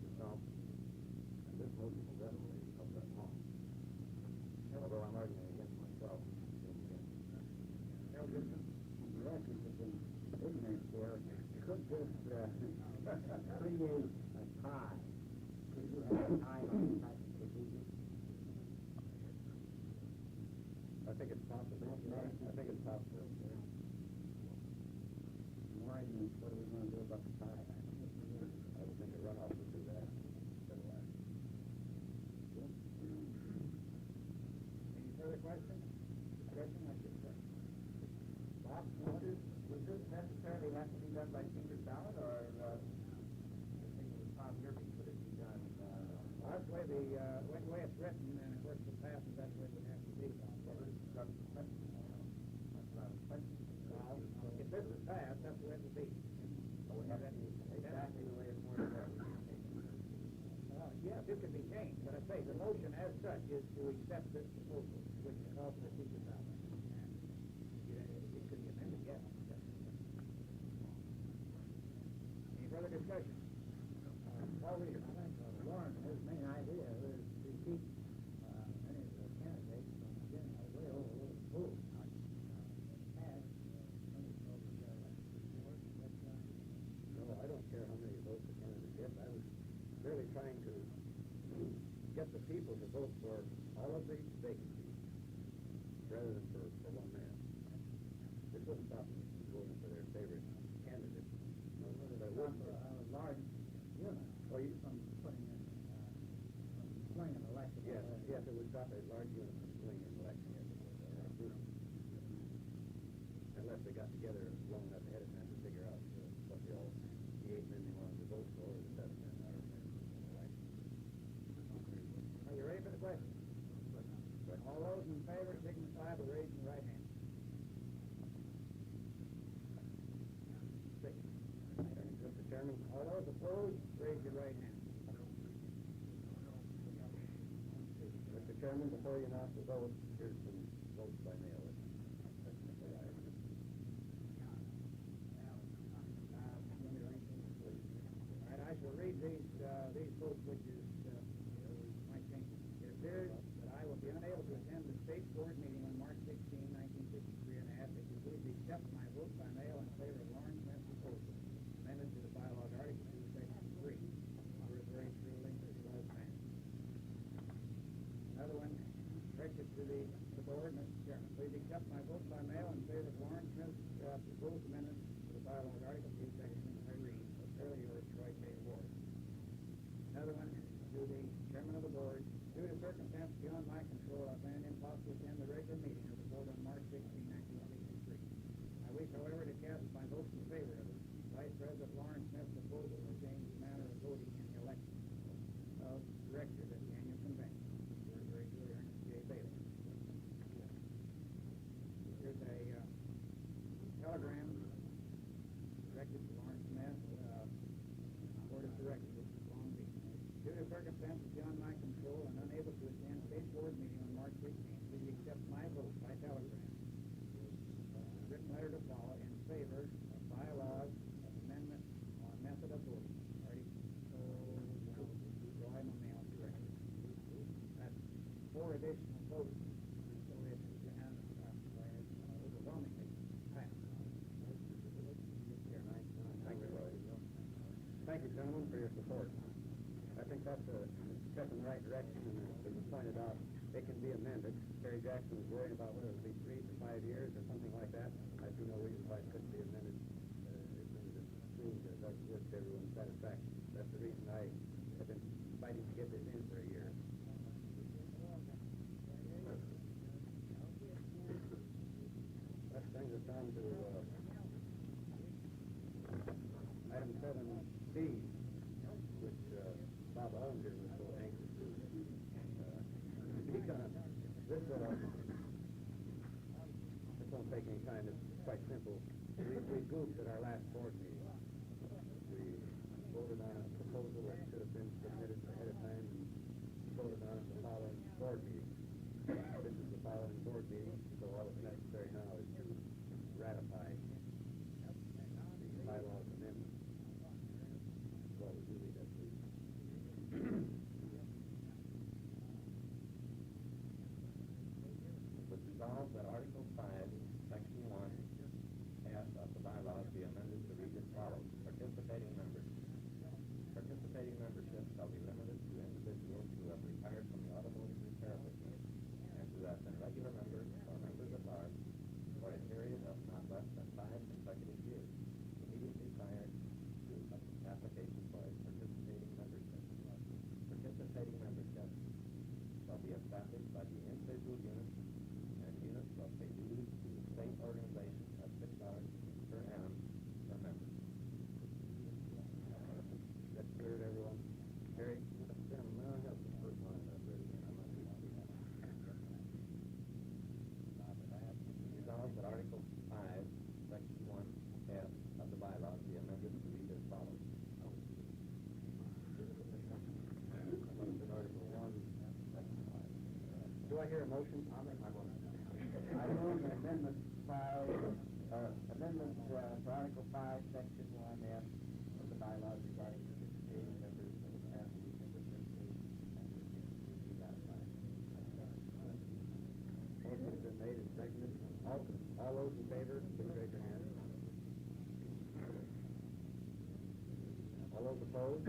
this create a tie? Could you have a tie on this type of procedure? I think it's possible. I think it's possible. Why, what are we going to do about the tie? I would think a runoff would do that. Any further questions? Discussion, I should say. Bob, Would this necessarily have to be done by secret ballot, or I think it was Tom Yerby, could it be done? that's the way it's written, and of course, if it passes, that's the way it would have to be. Well, if this is passed, that's the way it would be. Exactly the way it's worded there. Yes, it could be changed, but I say the motion as such is to accept this proposal, which calls for secret ballot. And it could be amended, yes. Any further discussion? Paul Reeder. I think Lauren, his main idea is to keep many of the candidates from getting away over a little pool. No, I don't care how many votes the candidate gets. I was really trying to get the people to vote for all of the vacancies rather than for one man. This wouldn't stop them from voting for their favorite candidate. No, that would. Large unit from putting in from swinging election. Yes, it would stop a large unit from swinging an election. Unless they got together long enough ahead of time to figure out what the 8 men they wanted to vote for, or the 7 men. I don't know. Are you ready for the question? All those in favor signify by raising your right hand. Six. Mr. Chairman, All those opposed, raise your right hand. Mr. Chairman, before you announce the vote, here's some votes by mail. All right, I shall read these votes, which is might change. It appears that I will be unable to attend the state board meeting on March 16, 1963, and ask that you please accept my vote by mail in favor of Lawrence Smith's proposal, amended to the bylaws Article 2, Section 3, for his very truly as well as passed. Another one directed to the board, Mr. Chairman. Please accept my vote by mail in favor of Lawrence Smith's proposed amendment to the bylaws Article 2, Section 3, fairly yours, Troy K. Ward. Another one to the chairman of the board. Due to circumstances beyond my control, I find it impossible to attend the regular meeting of the board on March 16, 1963. I wish, however, to cast my vote in favor of it. Vice President Lawrence Smith's proposal will change the manner of voting in the election of directors at the annual convention. Yours very truly, Ernest J. Bailey. Here's a telegram directed to Lawrence Smith, board of directors of Long Beach. Due to circumstances beyond my control and unable to attend state board meeting on March 16th, please accept my vote by telegram. Written letter to follow in favor of bylaws of amendment on method of voting. Already told Roy Mail director. That's 4 additional votes, so it's overwhelmingly passed. Thank you, gentlemen, for your support. I think that's a step in the right direction, and as was pointed out, it can be amended. Terry Jackson was worried about whether it would be 3 to 5 years or something like that. I see no reason why it couldn't be amended as soon as it's approved and it doesn't work to everyone's satisfaction. That's the reason I have been fighting to get this in for a year. That brings us on to item 7C, which Bob Ollinger was so anxious to speak on. This won't take any time. It's quite simple. We goofed at our last board meeting. We voted on a proposal that should have been submitted ahead of time and voted on it the following board meeting. This is the following board meeting, so all that's necessary now is to ratify the bylaws amendment. Well, we do need that, please. It was resolved that Article 5, Section 1, passed of the bylaws be amended to read as motion? I'll make my motion. I move an amendment five, amendment to Article 5, Section 1F Of the bylaws regarding participating members of the capacity and differentiation members be ratified. Motion has been made and seconded. All those in favor, please raise your hand. All those opposed?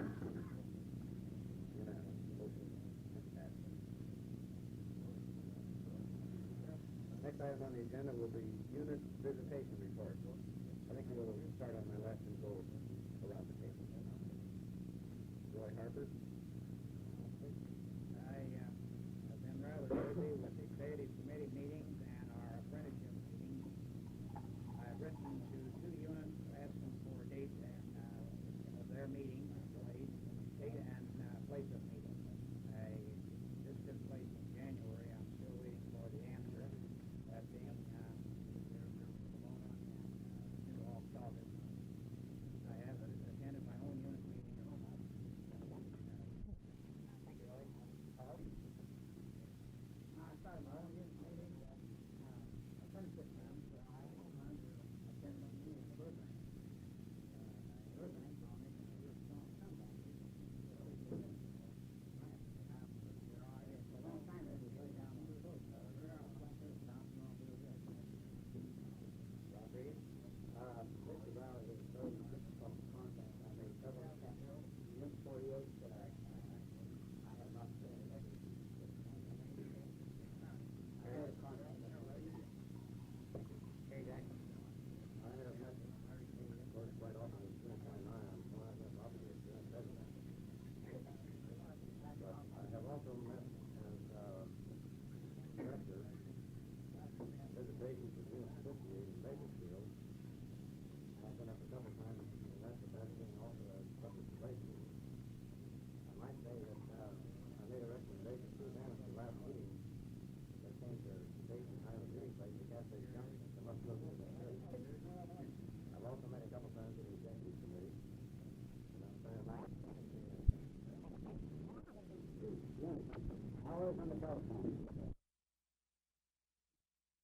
Unanimous. Motion passed. Next item on the agenda will be unit visitation report. I think we'll start on my left and go around the table. Roy Harper. I have been rather busy with the creative committee meetings and our apprenticeship meetings. I've written to 2 units asking for dates and of their meetings, date and place of meeting. This took place in January. I'm still waiting for the answer. That being Biola and New Talbot. I have attended my own unit meeting. I started my own unit meeting. Apprenticeship round, so I wanted to attend my meeting in Burbank. Burbank, I'll make a real strong comeback. It's a long time that we go down on the coast. Rodriguez. Mr. Brown is very difficult contact. I made several attempts. Unit 48 that I have not seen. I had a contact. Hey, Jack. I have met him. Of course, quite often it's been kind of I'm obligated to that. But I have also met as director visitation for Unit 58 in Bakersfield. I've been up a couple times, and that's the best thing also as public relations. I might say that I made a recommendation to them at the last meeting that changed their date and time of meeting place to Cafe Junction. They must look at that. I've also met a couple times in the executive committee. And I'm saying Hours on the telephone.